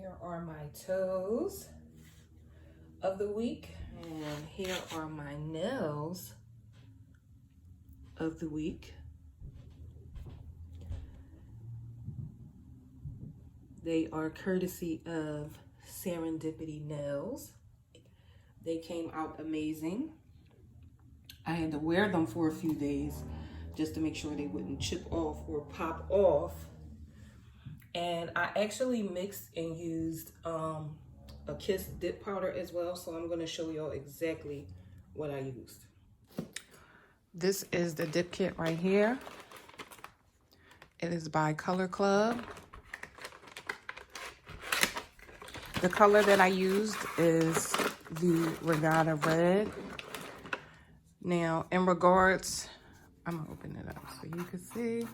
Here are my toes of the week, and here are my nails of the week. They are courtesy of Serendipity nails. They came out amazing. I had to wear them for a few days just to make sure they wouldn't chip off or pop off. And I actually mixed and used a Kiss dip powder as well, so I'm going to show y'all exactly what I used. This is the dip kit right here. It is by Color Club. The color that I used is the Regatta Red. Now, in regards, I'm going to open it up so you can see.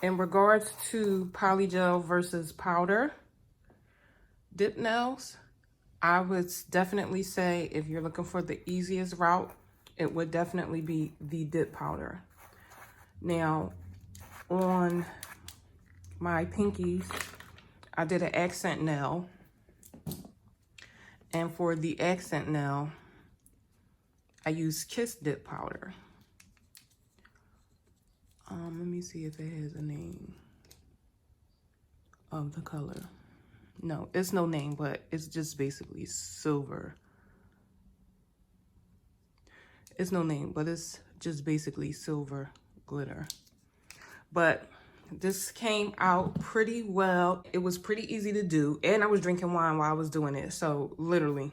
In regards to polygel versus powder dip nails, I would definitely say if you're looking for the easiest route, it would definitely be the dip powder. Now, on my pinkies, I did an accent nail. And for the accent nail, I used Kiss dip powder. Let me see if it has a name of the color. No, it's no name, but it's just basically silver. It's no name, but it's just basically silver glitter. But this came out pretty well. It was pretty easy to do, and I was drinking wine while I was doing it. So literally,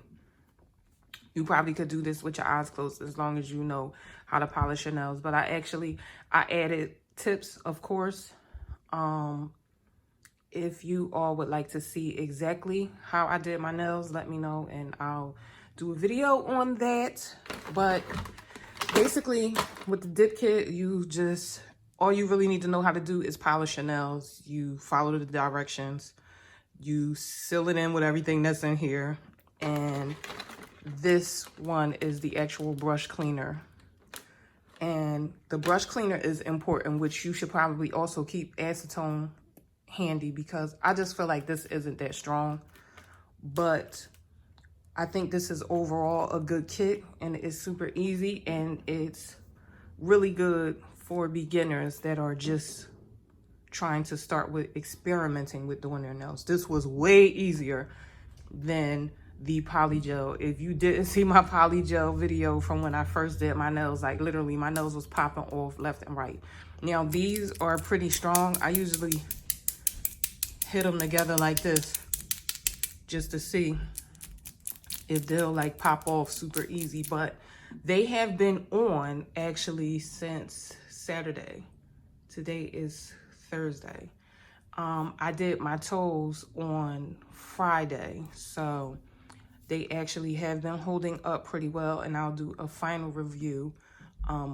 you probably could do this with your eyes closed as long as you know how to polish your nails. But I added tips, of course. If you all would like to see exactly how I did my nails, let me know and I'll do a video on that. But basically with the dip kit, all you really need to know how to do is polish your nails. You follow the directions, you seal it in with everything that's in here. And this one is the actual brush cleaner. And the brush cleaner is important, which you should probably also keep acetone handy because I just feel like this isn't that strong. But I think this is overall a good kit, and it's super easy, and it's really good for beginners that are just trying to start with experimenting with doing their nails. This was way easier than the polygel. If you didn't see my polygel video from when I first did my nails, like literally my nails was popping off left and right. Now these are pretty strong. I usually hit them together like this just to see if they'll like pop off super easy. But they have been on actually since Saturday. Today is Thursday. I did my toes on Friday, so they actually have been holding up pretty well, and I'll do a final review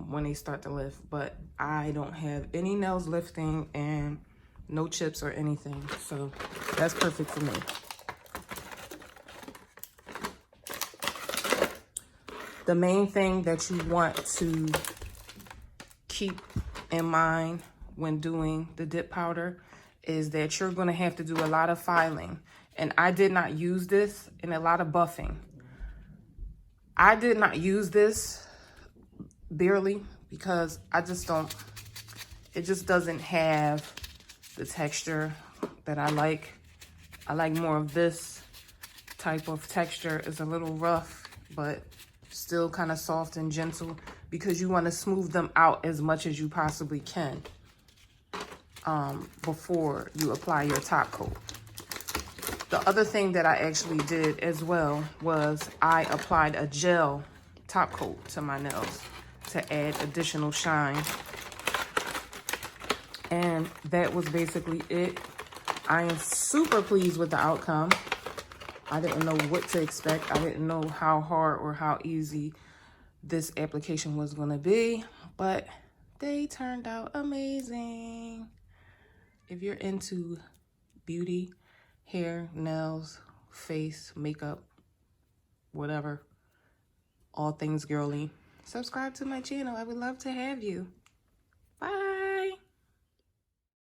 when they start to lift. But I don't have any nails lifting and no chips or anything, so that's perfect for me. The main thing that you want to keep in mind when doing the dip powder is that you're going to have to do a lot of filing. And I did not use this, and a lot of buffing. I did not use this barely because it just doesn't have the texture that I like. I like more of this type of texture. It's a little rough, but still kind of soft and gentle because you want to smooth them out as much as you possibly can before you apply your top coat. The other thing that I actually did as well was I applied a gel top coat to my nails to add additional shine. And that was basically it. I am super pleased with the outcome. I didn't know what to expect. I didn't know how hard or how easy this application was going to be, but they turned out amazing. If you're into beauty, hair, nails, face, makeup, whatever, all things girly, subscribe to my channel. I would love to have you. Bye.